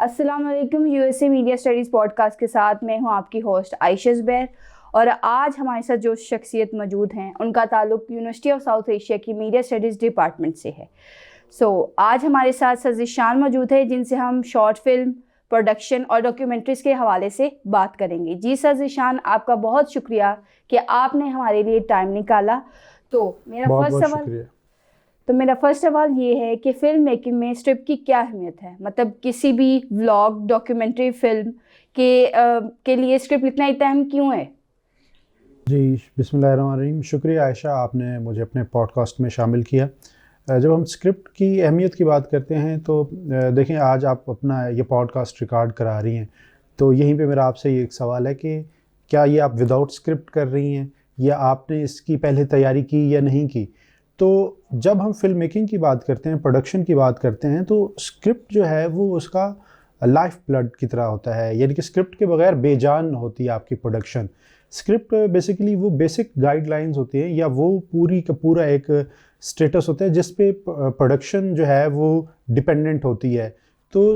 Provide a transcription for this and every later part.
अस्सलाम वालेकुम। USA media studies podcast के साथ मैं हूं आपकी होस्ट आयशा ज़ुबैर और आज हमारे साथ जो शख्सियत मौजूद हैं उनका ताल्लुक़ यूनिवर्सिटी ऑफ साउथ एशिया की मीडिया स्टडीज़ डिपार्टमेंट से है। आज हमारे साथ सर ज़ीशान मौजूद है जिनसे हम शॉर्ट फिल्म प्रोडक्शन और डॉक्यूमेंट्रीज़ के हवाले से बात करेंगे। जी सर ज़ीशान, आपका बहुत शुक्रिया कि आपने हमारे लिए टाइम निकाला। मेरा फर्स्ट सवाल ये है कि फ़िल्म मेकिंग में स्क्रिप्ट की क्या अहमियत है? मतलब किसी भी व्लॉग डॉक्यूमेंट्री फ़िल्म के लिए स्क्रिप्ट लिखना इतना अहम क्यों है? जी, बिस्मिल्लाहिर्रहमानिर्रहीम। शुक्रिया आयशा, आपने मुझे अपने पॉडकास्ट में शामिल किया। जब हम स्क्रिप्ट की अहमियत की बात करते हैं तो देखें, आज आप अपना ये पॉडकास्ट रिकॉर्ड करा रही हैं, तो यहीं पे मेरा आपसे ये एक सवाल है कि क्या ये आप विदाउट स्क्रिप्ट कर रही हैं या आपने इसकी पहले तैयारी की या नहीं की? तो जब हम फिल्म मेकिंग की बात करते हैं, प्रोडक्शन की बात करते हैं, तो स्क्रिप्ट जो है वो उसका लाइफ ब्लड की तरह होता है, यानी कि स्क्रिप्ट के बगैर बेजान होती है आपकी प्रोडक्शन। स्क्रिप्ट बेसिकली वो बेसिक गाइडलाइंस होती हैं या वो पूरी का पूरा एक स्टेटस होता है जिस पे प्रोडक्शन जो है वो डिपेंडेंट होती है। तो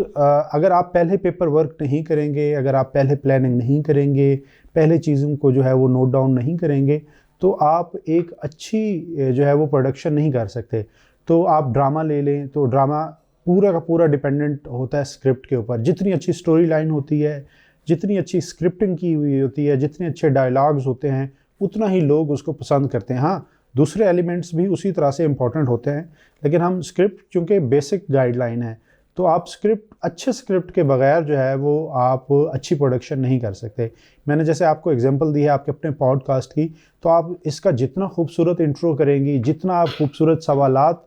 अगर आप पहले पेपर वर्क नहीं करेंगे, अगर आप पहले प्लानिंग नहीं करेंगे, पहले चीज़ों को जो है वो नोट डाउन नहीं करेंगे, तो आप एक अच्छी जो है वो प्रोडक्शन नहीं कर सकते। तो आप ड्रामा ले लें, तो ड्रामा पूरा का पूरा डिपेंडेंट होता है स्क्रिप्ट के ऊपर। जितनी अच्छी स्टोरी लाइन होती है, जितनी अच्छी स्क्रिप्टिंग की हुई होती है, जितने अच्छे डायलॉग्स होते हैं, उतना ही लोग उसको पसंद करते हैं। हाँ, दूसरे एलिमेंट्स भी उसी तरह से इम्पॉर्टेंट होते हैं, लेकिन हम स्क्रिप्ट चूँकि बेसिक गाइडलाइन है, तो आप अच्छे स्क्रिप्ट के बगैर जो है वो आप अच्छी प्रोडक्शन नहीं कर सकते। मैंने जैसे आपको एग्जांपल दी है आपके अपने पॉडकास्ट की, तो आप इसका जितना खूबसूरत इंट्रो करेंगी, जितना आप खूबसूरत सवालात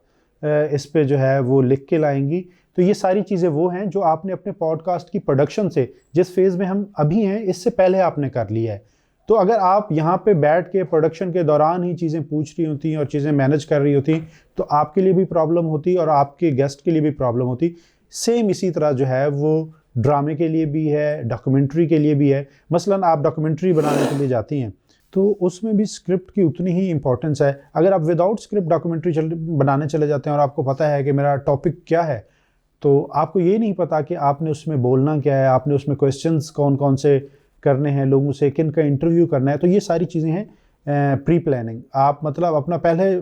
इस पे जो है वो लिख के लाएंगी, तो ये सारी चीज़ें वो हैं जो आपने अपने पॉडकास्ट की प्रोडक्शन से, जिस फेज़ में हम अभी हैं, इससे पहले आपने कर लिया है। तो अगर आप यहाँ पे बैठ के प्रोडक्शन के दौरान ही चीज़ें पूछ रही होती और चीज़ें मैनेज कर रही होती, तो आपके लिए भी प्रॉब्लम होती और आपके गेस्ट के लिए भी प्रॉब्लम होती। सेम इसी तरह जो है वो ड्रामे के लिए भी है, डॉक्यूमेंट्री के लिए भी है। मसलन आप डॉक्यूमेंट्री बनाने के लिए जाती हैं, तो उसमें भी स्क्रिप्ट की उतनी ही इंपॉर्टेंस है। अगर आप विदाउट स्क्रिप्ट डॉक्यूमेंट्री बनाने चले जाते हैं और आपको पता है कि मेरा टॉपिक क्या है, तो आपको ये नहीं पता कि आपने उसमें बोलना क्या है, आपने उसमें क्वेश्चंस कौन कौन से करने हैं, लोगों से किन का इंटरव्यू करना है, तो ये सारी चीज़ें हैं प्री प्लानिंग। आप मतलब अपना पहले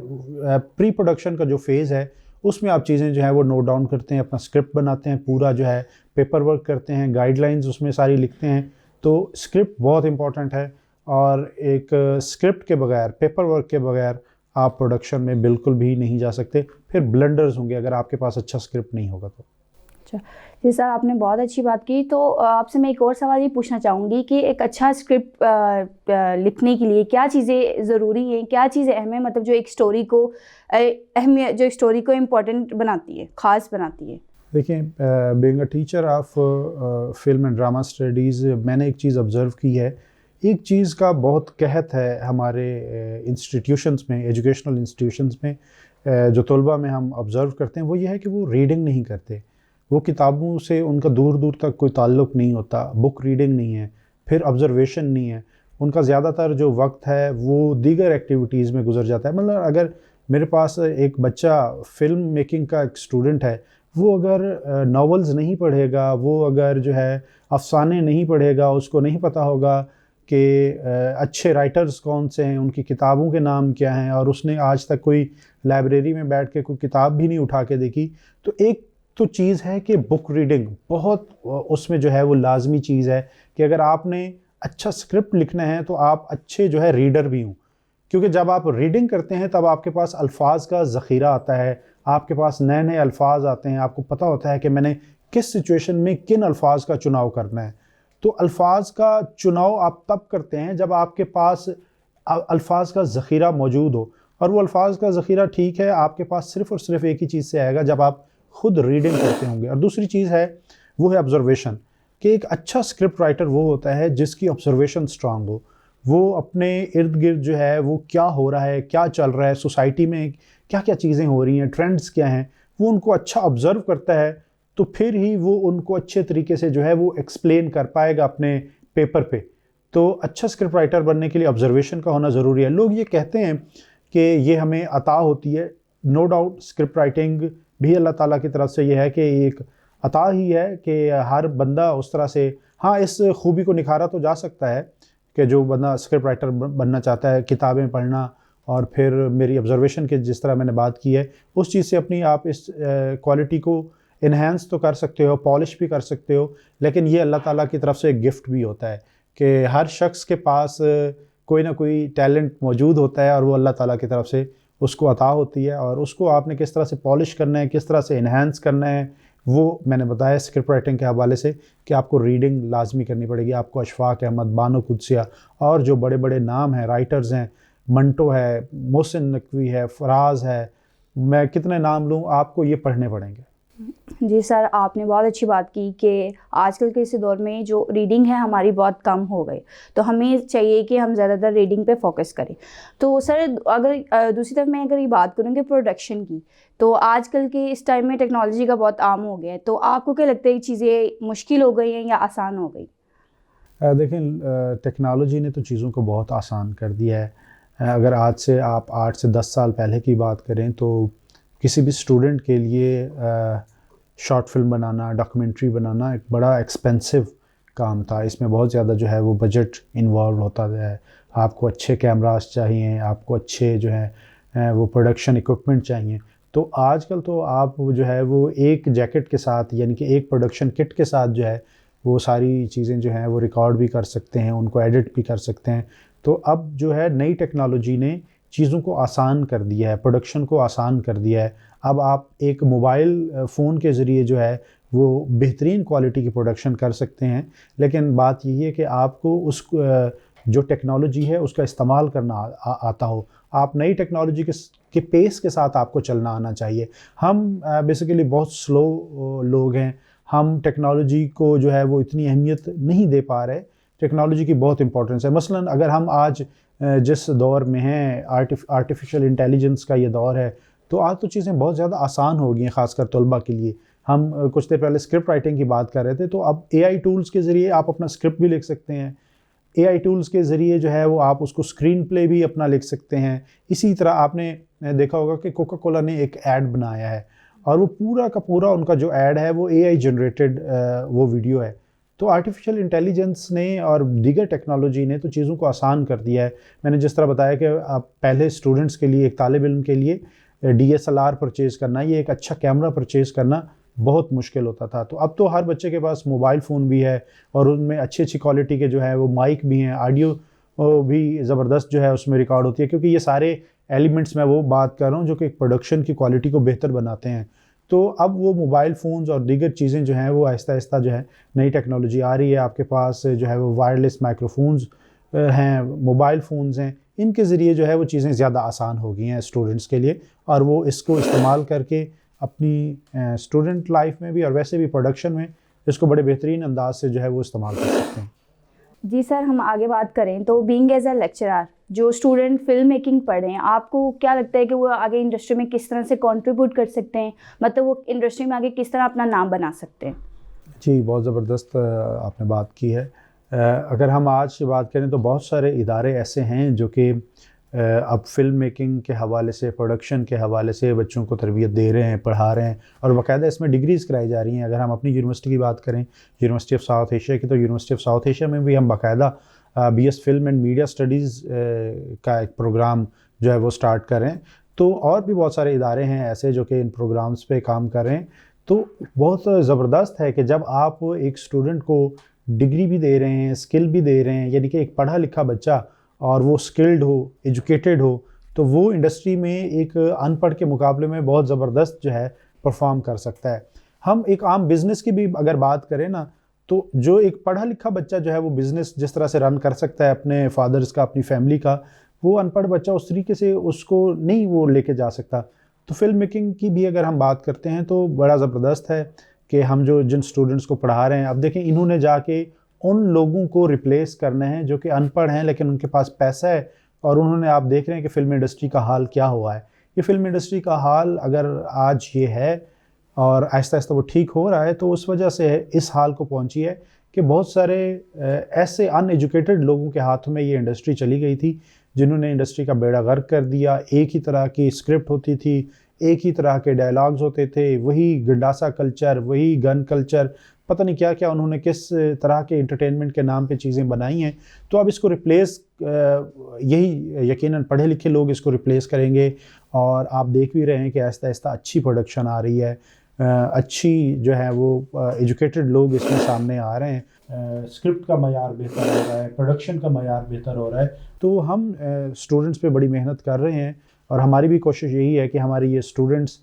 प्री प्रोडक्शन का जो फेज़ है उसमें आप चीज़ें जो है वो नोट डाउन करते हैं, अपना स्क्रिप्ट बनाते हैं, पूरा जो है पेपर वर्क करते हैं, गाइडलाइंस उसमें सारी लिखते हैं। तो स्क्रिप्ट बहुत इंपॉर्टेंट है और एक स्क्रिप्ट के बगैर, पेपर वर्क के बगैर आप प्रोडक्शन में बिल्कुल भी नहीं जा सकते। फिर ब्लंडर्स होंगे अगर आपके पास अच्छा स्क्रिप्ट नहीं होगा तो। अच्छा जी सर, आपने बहुत अच्छी बात की। तो आपसे मैं एक और सवाल ये पूछना चाहूँगी कि एक अच्छा स्क्रिप्ट लिखने के लिए क्या चीज़ें ज़रूरी हैं, क्या चीज़ें अहम हैं, मतलब जो एक स्टोरी को अहमियत, जो स्टोरी को इम्पोर्टेंट बनाती है, ख़ास बनाती है? देखिए, being a teacher of film and drama studies, मैंने एक चीज़ ऑब्ज़र्व की है। एक चीज़ का बहुत कहत है हमारे इंस्टीट्यूशंस में, एजुकेशनल इंस्टीट्यूशंस में, जो तलबा में हम ऑब्ज़र्व करते हैं, वो ये है कि वो रीडिंग नहीं करते। वो किताबों से उनका दूर दूर तक कोई ताल्लुक़ नहीं होता, बुक रीडिंग नहीं है, फिर ऑब्ज़र्वेशन नहीं है। उनका ज़्यादातर जो वक्त है वो दीगर एक्टिविटीज़ में गुजर जाता है। मतलब अगर मेरे पास एक बच्चा फ़िल्म मेकिंग का एक स्टूडेंट है, वो अगर नॉवेल्स नहीं पढ़ेगा, वो अगर जो है अफ़साने नहीं पढ़ेगा, उसको नहीं पता होगा कि अच्छे राइटर्स कौन से हैं, उनकी किताबों के नाम क्या हैं, और उसने आज तक कोई लाइब्रेरी में बैठ के कोई किताब भी नहीं उठा के देखी, तो एक तो चीज़ है कि बुक रीडिंग बहुत उसमें जो है वो लाजमी चीज़ है कि अगर आपने अच्छा स्क्रिप्ट लिखना है तो आप अच्छे जो है रीडर भी हों। क्योंकि जब आप रीडिंग करते हैं तब आपके पास अल्फाज का ज़ख़ीरा आता है, आपके पास नए नए अल्फाज आते हैं, आपको पता होता है कि मैंने किस सिचुएशन में किन अल्फाज का चुनाव करना है। तो अल्फाज का चुनाव आप तब करते हैं जब आपके पास अल्फाज का ज़ख़ीरा मौजूद हो, और वो अल्फाज का ज़ख़ीरा ठीक है आपके पास सिर्फ़ और सिर्फ एक ही चीज़ से आएगा, जब आप खुद रीडिंग करते होंगे। और दूसरी चीज़ है वो है ऑब्ज़र्वेशन, कि एक अच्छा स्क्रिप्ट राइटर वो होता है जिसकी ऑब्ज़र्वेशन स्ट्रांग हो। वो अपने इर्द गिर्द जो है वो क्या हो रहा है, क्या चल रहा है, सोसाइटी में क्या क्या चीज़ें हो रही हैं, ट्रेंड्स क्या हैं, वो उनको अच्छा ऑब्ज़र्व करता है, तो फिर ही वो उनको अच्छे तरीके से जो है वो एक्सप्लेन कर पाएगा अपने पेपर पे। तो अच्छा स्क्रिप्ट राइटर बनने के लिए ऑब्ज़र्वेशन का होना ज़रूरी है। लोग ये कहते हैं कि ये हमें अता होती है, नो डाउट स्क्रिप्ट राइटिंग भी अल्लाह ताला की तरफ से ये है कि एक अता ही है कि हर बंदा उस तरह से, हाँ, इस खूबी को निखारा तो जा सकता है कि जो बंदा स्क्रिप्ट राइटर बनना चाहता है, किताबें पढ़ना और फिर मेरी ऑब्जर्वेशन के जिस तरह मैंने बात की है उस चीज़ से अपनी आप इस क्वालिटी को इन्हेंस तो कर सकते हो, पॉलिश भी कर सकते हो, लेकिन ये अल्लाह ताला की तरफ से एक गिफ्ट भी होता है कि हर शख्स के पास कोई ना कोई टैलेंट मौजूद होता है और वो अल्लाह ताला की तरफ से उसको अता होती है, और उसको आपने किस तरह से पॉलिश करना है, किस तरह से इन्हेंस करना है, वो मैंने बताया स्क्रिप्ट राइटिंग के हवाले से कि आपको रीडिंग लाजमी करनी पड़ेगी। आपको अशफाक अहमद, बानो कुदसिया और जो बड़े बड़े नाम हैं, राइटर्स हैं, मंटो है, मोहसिन नकवी है, फराज है, मैं कितने नाम लूँ, आपको ये पढ़ने पड़ेंगे। जी सर, आपने बहुत अच्छी बात की कि आजकल के इस दौर में जो रीडिंग है हमारी बहुत कम हो गई, तो हमें चाहिए कि हम ज़्यादातर रीडिंग पे फोकस करें। तो सर अगर दूसरी तरफ मैं अगर ये बात करूँ कि प्रोडक्शन की, तो आजकल के इस टाइम में टेक्नोलॉजी का बहुत आम हो गया है, तो आपको क्या लगता है ये चीज़ें मुश्किल हो गई हैं या आसान हो गई? देखें, टेक्नोलॉजी ने तो चीज़ों को बहुत आसान कर दिया है। अगर आज से आप 8 से 10 साल पहले की बात करें तो किसी भी स्टूडेंट के लिए शॉर्ट फिल्म बनाना, डॉक्यूमेंट्री बनाना एक बड़ा एक्सपेंसिव काम था। इसमें बहुत ज़्यादा जो है वो बजट इन्वॉल्व होता है। आपको अच्छे कैमरास चाहिए, आपको अच्छे जो है वो प्रोडक्शन इक्विपमेंट चाहिए। तो आजकल तो आप जो है वो एक जैकेट के साथ, यानी कि एक प्रोडक्शन किट के साथ जो है वो सारी चीज़ें जो हैं वो रिकॉर्ड भी कर सकते हैं, उनको एडिट भी कर सकते हैं। तो अब जो है नई टेक्नोलॉजी ने चीज़ों को आसान कर दिया है, प्रोडक्शन को आसान कर दिया है। अब आप एक मोबाइल फ़ोन के ज़रिए जो है वो बेहतरीन क्वालिटी की प्रोडक्शन कर सकते हैं, लेकिन बात यही है कि आपको उस जो टेक्नोलॉजी है उसका इस्तेमाल करना आता हो। आप नई टेक्नोलॉजी के पेस के साथ आपको चलना आना चाहिए। हम बेसिकली बहुत स्लो लोग हैं। हम टेक्नोलॉजी को जो है वो इतनी अहमियत नहीं दे पा रहे। टेक्नोलॉजी की बहुत इंपॉर्टेंस है। मसलन अगर हम आज जिस दौर में हैं, आर्टिफिशियल इंटेलिजेंस का ये दौर है, तो आज तो चीज़ें बहुत ज़्यादा आसान हो गई हैं, ख़ासकर तलबा के लिए। हम कुछ देर पहले स्क्रिप्ट राइटिंग की बात कर रहे थे, तो अब एआई टूल्स के ज़रिए आप अपना स्क्रिप्ट भी लिख सकते हैं। एआई टूल्स के ज़रिए जो है वो आप उसको स्क्रीन प्ले भी अपना लिख सकते हैं। इसी तरह आपने देखा होगा कि कोका कोला ने एक ऐड बनाया है और वो पूरा का पूरा उनका जो ऐड है वो एआई जनरेटेड वो वीडियो है। तो आर्टिफिशियल इंटेलिजेंस ने और दीगर टेक्नोलॉजी ने तो चीज़ों को आसान कर दिया है। मैंने जिस तरह बताया कि आप पहले स्टूडेंट्स के लिए, एक तालिब इल्म के लिए डीएसएलआर परचेज़ करना, ये एक अच्छा कैमरा परचेज़ करना बहुत मुश्किल होता था। तो अब तो हर बच्चे के पास मोबाइल फ़ोन भी है और उनमें अच्छी अच्छी क्वालिटी के जो है वो माइक भी हैं, ऑडियो भी ज़बरदस्त जो है उसमें रिकॉर्ड होती है, क्योंकि ये सारे एलिमेंट्स मैं वो बात कर रहा हूँ जो कि प्रोडक्शन की क्वालिटी को बेहतर बनाते हैं। तो अब वो मोबाइल फ़ोन्स और दीगर चीज़ें जो हैं वो आहिस्ता आहिस्ता जो है नई टेक्नोलॉजी आ रही है। आपके पास जो है वो वायरलेस माइक्रोफोन्स हैं, मोबाइल फ़ोन्स हैं, इनके ज़रिए जो है वो चीज़ें ज़्यादा आसान हो गई हैं स्टूडेंट्स के लिए, और वो इसको इस्तेमाल करके अपनी स्टूडेंट लाइफ में भी और वैसे भी प्रोडक्शन में इसको बड़े बेहतरीन अंदाज से जो है वो इस्तेमाल कर सकते हैं। जी सर, हम आगे बात करें तो बीइंग एज अ लेक्चरर, जो स्टूडेंट फिल्म मेकिंग पढ़ रहे हैं, आपको क्या लगता है कि वो आगे इंडस्ट्री में किस तरह से कंट्रीब्यूट कर सकते हैं, मतलब वो इंडस्ट्री में आगे किस तरह अपना नाम बना सकते हैं? जी, बहुत ज़बरदस्त आपने बात की है। अगर हम आज की बात करें तो बहुत सारे इदारे ऐसे हैं जो कि अब फ़िल्म मेकिंग के हवाले से, प्रोडक्शन के हवाले से बच्चों को तरबियत दे रहे हैं, पढ़ा रहे हैं और बाकायदा इसमें डिग्रीज़ कराई जा रही हैं। अगर हम अपनी यूनिवर्सिटी की बात करें, यूनिवर्सिटी ऑफ साउथ एशिया की, तो यूनिवर्सिटी ऑफ साउथ एशिया में भी हम बाकायदा BS film and media studies का एक प्रोग्राम जो है वो स्टार्ट कर रहे हैं। तो और भी बहुत सारे इदारे हैं ऐसे जो कि इन प्रोग्राम्स पे काम कर रहे हैं। तो बहुत ज़बरदस्त है कि जब आप एक स्टूडेंट को डिग्री भी दे रहे हैं, स्किल भी दे रहे हैं, यानी कि एक पढ़ा लिखा बच्चा और वो स्किल्ड हो, एजुकेटेड हो, तो वो इंडस्ट्री में एक अनपढ़ के मुकाबले में बहुत ज़बरदस्त जो है परफॉर्म कर सकता है। हम एक आम बिज़नेस की भी अगर बात करें ना, तो जो एक पढ़ा लिखा बच्चा जो है वो बिज़नेस जिस तरह से रन कर सकता है अपने फादर्स का, अपनी फैमिली का, वो अनपढ़ बच्चा उस तरीके से उसको नहीं वो लेके जा सकता। तो फिल्म मेकिंग की भी अगर हम बात करते हैं तो बड़ा ज़बरदस्त है कि हम जो जिन स्टूडेंट्स को पढ़ा रहे हैं, अब देखें इन्होंने जाके उन लोगों को रिप्लेस करना है जो कि अनपढ़ हैं लेकिन उनके पास पैसा है, और उन्होंने, आप देख रहे हैं कि फ़िल्म इंडस्ट्री का हाल क्या हुआ है। ये फ़िल्म इंडस्ट्री का हाल अगर आज ये है और आहिस्ता आहिस्ता वो ठीक हो रहा है, तो उस वजह से इस हाल को पहुंची है कि बहुत सारे ऐसे अनएजुकेटेड लोगों के हाथों में ये इंडस्ट्री चली गई थी, जिन्होंने इंडस्ट्री का बेड़ा गर्क कर दिया। एक ही तरह की स्क्रिप्ट होती थी, एक ही तरह के डायलॉग्स होते थे, वही गंडासा कल्चर, वही गन कल्चर, पता नहीं क्या क्या उन्होंने किस तरह के एंटरटेनमेंट के नाम पे चीज़ें बनाई हैं। तो अब इसको रिप्लेस यही यकीनन पढ़े लिखे लोग इसको रिप्लेस करेंगे। और आप देख भी रहे हैं कि आहिस्ता आहिस्ता अच्छी प्रोडक्शन आ रही है, अच्छी जो है वो एजुकेटेड लोग इसमें सामने आ रहे हैं, स्क्रिप्ट का मयार बेहतर हो रहा है, प्रोडक्शन का मयार बेहतर हो रहा है। तो हम स्टूडेंट्स पे बड़ी मेहनत कर रहे हैं और हमारी भी कोशिश यही है कि हमारी ये स्टूडेंट्स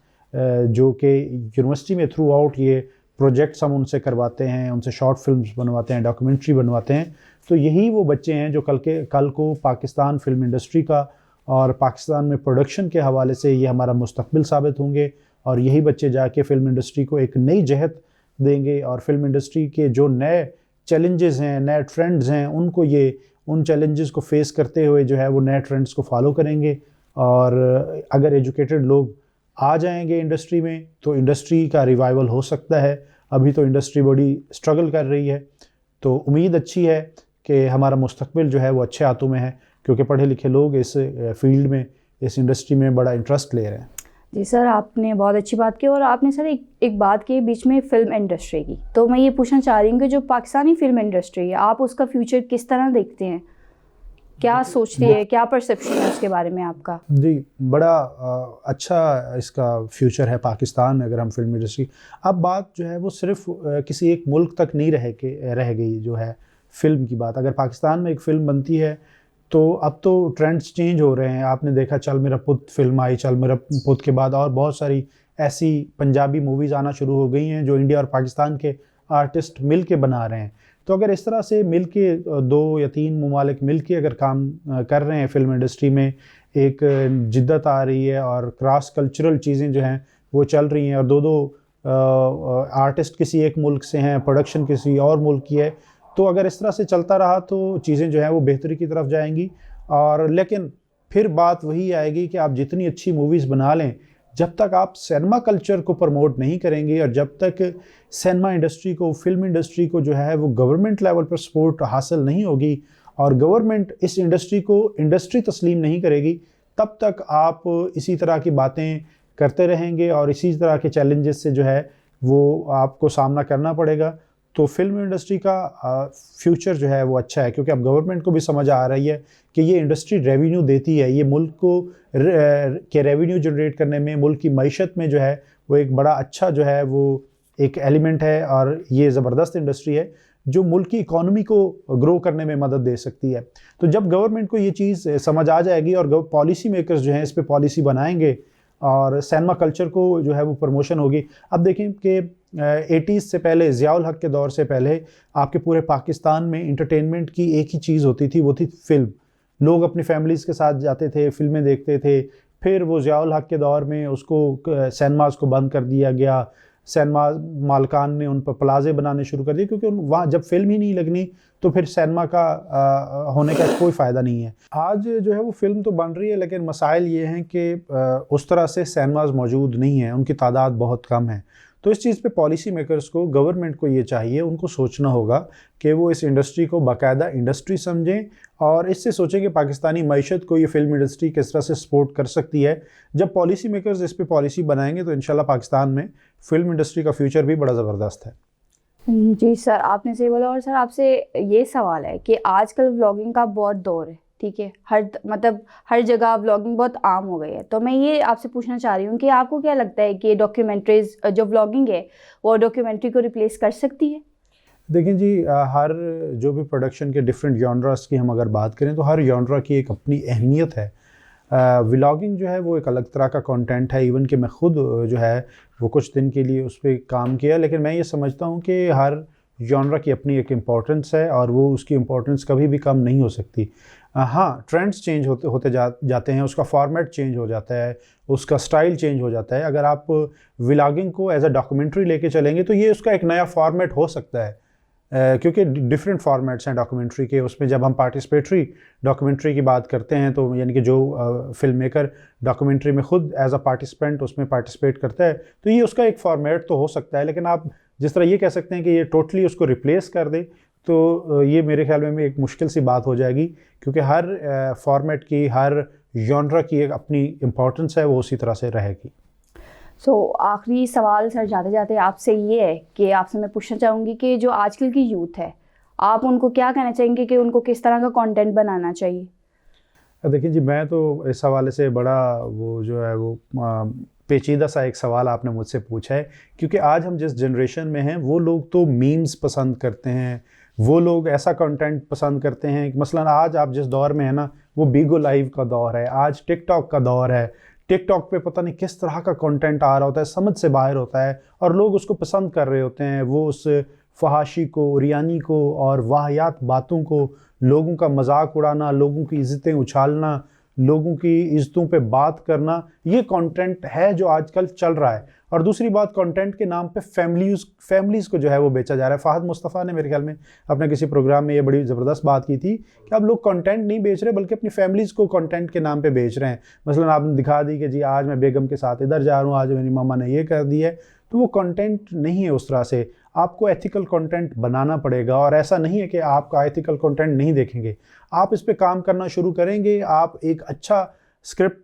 जो कि यूनिवर्सिटी में थ्रू आउट ये प्रोजेक्ट्स हम उनसे करवाते हैं, उनसे शॉर्ट फिल्म्स बनवाते हैं, डॉक्यूमेंट्री बनवाते हैं, तो यही वो बच्चे हैं जो कल को पाकिस्तान फिल्म इंडस्ट्री का और पाकिस्तान में प्रोडक्शन के हवाले से ये हमारा मुस्तकबिल साबित होंगे। और यही बच्चे जाके फ़िल्म इंडस्ट्री को एक नई जहत देंगे और फिल्म इंडस्ट्री के जो नए चैलेंजेस हैं, नए ट्रेंड्स हैं, उनको ये उन चैलेंजेस को फेस करते हुए जो है वो नए ट्रेंड्स को फॉलो करेंगे। और अगर एजुकेटेड लोग आ जाएंगे इंडस्ट्री में तो इंडस्ट्री का रिवाइवल हो सकता है। अभी तो इंडस्ट्री बड़ी स्ट्रगल कर रही है, तो उम्मीद अच्छी है कि हमारा मुस्तकबिल जो है वो अच्छे हाथों में है, क्योंकि पढ़े लिखे लोग इस फील्ड में, इस इंडस्ट्री में बड़ा इंटरेस्ट ले रहे हैं। जी सर, आपने बहुत अच्छी बात की। और आपने सर एक बात की बीच में फ़िल्म इंडस्ट्री की, तो मैं ये पूछना चाह रही हूँ कि जो पाकिस्तानी फ़िल्म इंडस्ट्री है, आप उसका फ्यूचर किस तरह देखते हैं? क्या सोचती है, क्या परसेप्शन है उसके बारे में आपका? जी, बड़ा अच्छा इसका फ्यूचर है पाकिस्तान में अगर हम फिल्म इंडस्ट्री। अब बात जो है वो सिर्फ किसी एक मुल्क तक नहीं रह गई जो है फ़िल्म की बात। अगर पाकिस्तान में एक फ़िल्म बनती है तो अब तो ट्रेंड्स चेंज हो रहे हैं। आपने देखा चल मेरा पुत फिल्म आई, चल मेरा पुत के बाद और बहुत सारी ऐसी पंजाबी मूवीज़ आना शुरू हो गई हैं जो इंडिया और पाकिस्तान के आर्टिस्ट मिल के बना रहे हैं। तो अगर इस तरह से मिल के 2 या 3 ममालिक मिल के अगर काम कर रहे हैं फिल्म इंडस्ट्री में, एक जिद्दत आ रही है और क्रॉस कल्चरल चीज़ें जो हैं वो चल रही हैं, और 2 आर्टिस्ट किसी एक मुल्क से हैं, प्रोडक्शन किसी और मुल्क की है, तो अगर इस तरह से चलता रहा तो चीज़ें जो हैं वो बेहतरी की तरफ जाएंगी। और लेकिन फिर बात वही आएगी कि आप जितनी अच्छी मूवीज़ बना लें, जब तक आप सिनेमा कल्चर को प्रमोट नहीं करेंगे और जब तक सिनेमा इंडस्ट्री को, फिल्म इंडस्ट्री को जो है वो गवर्नमेंट लेवल पर सपोर्ट हासिल नहीं होगी और गवर्नमेंट इस इंडस्ट्री को इंडस्ट्री तस्लीम नहीं करेगी, तब तक आप इसी तरह की बातें करते रहेंगे और इसी तरह के चैलेंजेस से जो है वो आपको सामना करना पड़ेगा। तो फिल्म इंडस्ट्री का फ्यूचर जो है वो अच्छा है, क्योंकि अब गवर्नमेंट को भी समझ आ रही है कि ये इंडस्ट्री रेवेन्यू देती है, ये मुल्क को के रेवेन्यू जनरेट करने में, मुल्क की मईशत में जो है वो एक बड़ा अच्छा जो है वो एक एलिमेंट है, और ये ज़बरदस्त इंडस्ट्री है जो मुल्क की इकॉनमी को ग्रो करने में मदद दे सकती है। तो जब गवर्नमेंट को ये चीज़ समझ आ जाएगी और पॉलिसी मेकर्स जो हैं इस पर पॉलिसी बनाएंगे और सिनेमा कल्चर को जो है वो प्रमोशन होगी। अब देखें कि 80s से पहले, ज़ियाउल हक के दौर से पहले आपके पूरे पाकिस्तान में एंटरटेनमेंट की एक ही चीज़ होती थी, वो थी फ़िल्म। लोग अपनी फैमिलीज़ के साथ जाते थे, फ़िल्में देखते थे। फिर वो ज़ियाउल हक के दौर में उसको सिनेमाज़ को बंद कर दिया गया, सिनेमा मालकान ने उन पर प्लाजे बनाने शुरू कर दिए, क्योंकि वहाँ जब फिल्म ही नहीं लगनी तो फिर सिनेमा का होने का कोई फ़ायदा नहीं है। आज जो है वो फिल्म तो बन रही है, लेकिन मसाइल ये हैं कि उस तरह से सिनेमाज़ मौजूद नहीं हैं, उनकी तादाद बहुत कम है। तो इस चीज़ पे पॉलिसी मेकर्स को, गवर्नमेंट को ये चाहिए, उनको सोचना होगा कि वो इस इंडस्ट्री को बाकायदा इंडस्ट्री समझें और इससे सोचें कि पाकिस्तानी मईशत को ये फिल्म इंडस्ट्री किस तरह से सपोर्ट कर सकती है। जब पॉलिसी मेकर्स इस पे पॉलिसी बनाएंगे तो इंशाल्लाह पाकिस्तान में फिल्म इंडस्ट्री का फ्यूचर भी बड़ा ज़बरदस्त है। जी सर, आपने सही बोला। और सर आपसे ये सवाल है कि आजकल व्लॉगिंग का बहुत दौर है, ठीक है, हर जगह व्लॉगिंग बहुत आम हो गई है। तो मैं ये आपसे पूछना चाह रही हूँ कि आपको क्या लगता है कि डॉक्यूमेंट्रीज जो व्लॉगिंग है वो डॉक्यूमेंट्री को रिप्लेस कर सकती है? देखिए जी, हर जो भी प्रोडक्शन के डिफरेंट जॉनरास की हम अगर बात करें तो हर जॉनरा की एक अपनी अहमियत है। व्लॉगिंग जो है वो एक अलग तरह का कंटेंट है। इवन कि मैं ख़ुद जो है वो कुछ दिन के लिए उस पर काम किया, लेकिन मैं ये समझता हूँ कि हर जॉनरा की अपनी एक इम्पोर्टेंस है और वो उसकी इम्पोर्टेंस कभी भी कम नहीं हो सकती। हाँ, ट्रेंड्स चेंज होते जाते हैं, उसका फॉर्मेट चेंज हो जाता है, उसका स्टाइल चेंज हो जाता है। अगर आप व्लॉगिंग को एज अ डॉक्यूमेंट्री लेके चलेंगे तो ये उसका एक नया फॉर्मेट हो सकता है, क्योंकि डिफरेंट फॉर्मेट्स हैं डॉक्यूमेंट्री के। उसमें जब हम पार्टिसिपेटरी डॉक्यूमेंट्री की बात करते हैं तो यानी कि जो फिल्म मेकर डॉक्यूमेंट्री में ख़ुद एज अ पार्टिसिपेंट उसमें पार्टिसिपेट करता है, तो ये उसका एक फॉर्मेट तो हो सकता है। लेकिन आप जिस तरह ये कह सकते हैं कि ये टोटली उसको रिप्लेस कर दे, तो ये मेरे ख्याल में एक मुश्किल सी बात हो जाएगी, क्योंकि हर फॉर्मेट की, हर जॉनरा की एक अपनी इम्पोर्टेंस है, वो उसी तरह से रहेगी। आखिरी सवाल सर जाते जाते आपसे ये है कि आपसे मैं पूछना चाहूँगी कि जो आजकल की यूथ है, आप उनको क्या कहना चाहेंगे कि उनको किस तरह का कंटेंट बनाना चाहिए? देखिए जी, मैं तो इस हवाले से बड़ा वो जो है वो पेचीदा सा एक सवाल आपने मुझसे पूछा है, क्योंकि आज हम जिस जनरेशन में हैं वो लोग तो मीम्स पसंद करते हैं, वो लोग ऐसा कंटेंट पसंद करते हैं कि मसलन आज आप जिस दौर में है ना, वो बीगो लाइव का दौर है, आज टिकटॉक का दौर है। टिकटॉक पे पता नहीं किस तरह का कंटेंट आ रहा होता है, समझ से बाहर होता है, और लोग उसको पसंद कर रहे होते हैं। वो उस फहाशी को, रियानी को और वाहियात बातों को, लोगों का मजाक उड़ाना, लोगों की इज़्ज़तें उछालना, लोगों की इज़्ज़तों पे बात करना, ये कंटेंट है जो आजकल चल रहा है। और दूसरी बात, कंटेंट के नाम पे फैमिलीज़ को जो है वो बेचा जा रहा है। फ़ाहद मुस्तफ़ा ने मेरे ख्याल में अपने किसी प्रोग्राम में ये बड़ी ज़बरदस्त बात की थी कि अब लोग कंटेंट नहीं बेच रहे बल्कि अपनी फैमिलीज़ को कंटेंट के नाम पे बेच रहे हैं। मसलन आपने दिखा दी कि जी आज मैं बेगम के साथ इधर जा रहा हूँ, आज मेरी मम्मा ने ये कर दी है, तो वो कंटेंट नहीं है उस तरह से। आपको एथिकल कंटेंट बनाना पड़ेगा, और ऐसा नहीं है कि आप एथिकल कंटेंट नहीं देखेंगे, आप इस पे काम करना शुरू करेंगे, आप एक अच्छा स्क्रिप्ट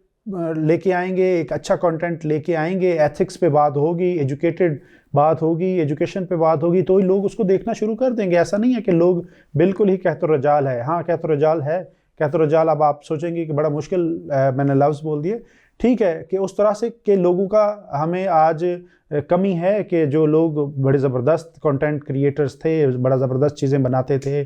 लेके आएंगे, एक अच्छा कंटेंट लेके आएंगे, एथिक्स पे बात होगी, एजुकेटेड बात होगी, एजुकेशन पे बात होगी, तो ही लोग उसको देखना शुरू कर देंगे। ऐसा नहीं है कि लोग बिल्कुल ही कहतो रजाल है। हाँ, कहतो रजाल है, कहतो रजाल अब आप सोचेंगे कि बड़ा मुश्किल मैंने लफ्ज़ बोल दिए। ठीक है कि उस तरह से के लोगों का हमें आज कमी है कि जो लोग बड़े ज़बरदस्त कंटेंट क्रिएटर्स थे, बड़ा ज़बरदस्त चीज़ें बनाते थे,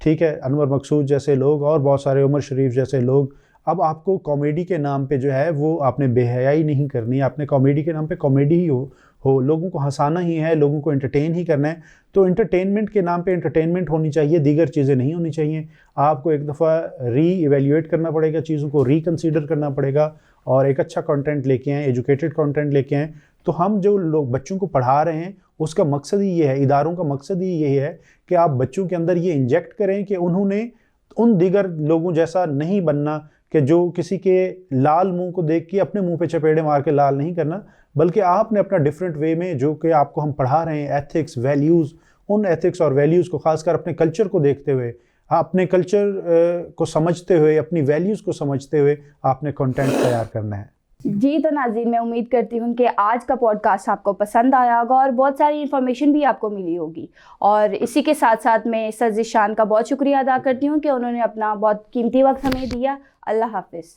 ठीक है, अनवर मकसूद जैसे लोग और बहुत सारे, उमर शरीफ जैसे लोग, अब आपको कॉमेडी के नाम पे जो है वो आपने बेहयाई नहीं करनी, आपने कॉमेडी के नाम पे कॉमेडी ही हो लोगों को हंसाना ही है, लोगों को एंटरटेन ही करना है। तो एंटरटेनमेंट के नाम पे एंटरटेनमेंट होनी चाहिए, दीगर चीज़ें नहीं होनी चाहिए। आपको एक दफ़ा री-इवैल्यूएट करना पड़ेगा, चीज़ों को रिकन्सिडर करना पड़ेगा, और एक अच्छा कंटेंट लेके आएँ, एजुकेटेड कंटेंट लेके आएँ। तो हम जो लोग बच्चों को पढ़ा रहे हैं उसका मकसद ही ये है, इदारों का मकसद ही यही है कि आप बच्चों के अंदर ये इंजेक्ट करें कि उन्होंने उन दीगर लोगों जैसा नहीं बनना कि जो किसी के लाल मुंह को देख के अपने मुंह पे चपेड़े मार के लाल नहीं करना, बल्कि आपने अपना डिफरेंट वे में जो कि आपको हम पढ़ा रहे हैं, एथिक्स, वैल्यूज़, उन एथिक्स और वैल्यूज़ को खासकर अपने कल्चर को देखते हुए, अपने कल्चर को समझते हुए, अपनी वैल्यूज़ को समझते हुए आपने कंटेंट तैयार करना है। जी, तो नाज़रीन, मैं उम्मीद करती हूँ कि आज का पॉडकास्ट आपको पसंद आया होगा और बहुत सारी इन्फॉर्मेशन भी आपको मिली होगी। और इसी के साथ साथ मैं सर ज़ीशान का बहुत शुक्रिया अदा करती हूँ कि उन्होंने अपना बहुत कीमती वक्त हमें दिया। अल्लाह हाफ़िज़।